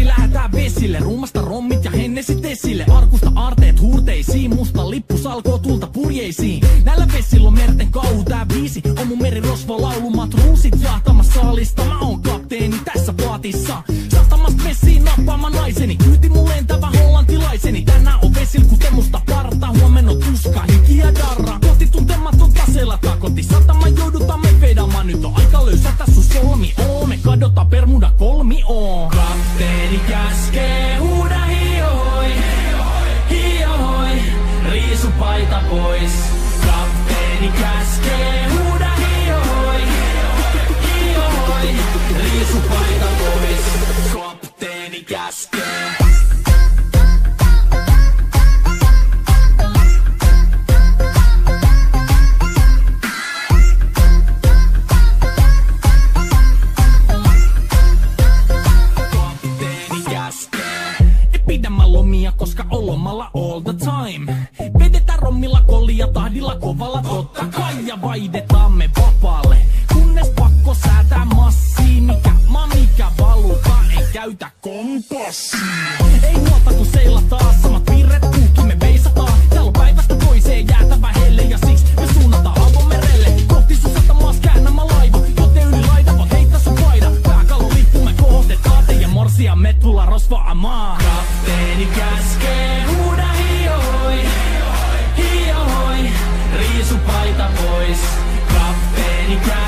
Kaveri lähetään vesille, ruumasta rommit ja hennesit esille. Arkusta aarteet huurteisiin, musta lippu salkoo tulta purjeisiin. Näillä vesillä on merten kauhu, tää biisi on mun merirosvo laulumat ruusit jahtamassa saalista. Mä oon kapteeni tässä paatissa, sahtamasta messiin nappaamaan naiseni. Kyyti mun lentävä hollantilaiseni, tänään on vesil kuten musta parta. Huomenna on tuska, hiki ja darra, kohti tuntematon taseella takoti. Satama joudutaan me vedamaan, nyt on aika löysätä sun solmi oo. Me kadota Bermuda kolmioon. Kapteeni käskee, huuda hiohoi, hiohoi, riisu paita pois. Kapteeni käskee, huuda hiohoi, hiohoi, riisu paita pois. Kapteeni käskee. Koska on lomalla all the time. Vedetään rommilla kollia tahdilla kovalla totta kai. Ja vaihdetaan me vapaalle, kunnes pakko säätää massiin. Mikä valuta ei käytä kompassia. Ei muuta kun seilataan, samat piirret puhki me veisataan. Täällä on päivästä toiseen jäätävä helle ja siksi me suunnataan avomerelle. Kohti sun satamaas käännämä laiva, joten yli laita voit heittää sun paida. Pääkalon lippu me kohotetaan, teidän morsia me tulla rosvaamaan. Kapteeni käskee, huuda hiohoi, hiohoi, riisu paita pois. Kapteeni käskee.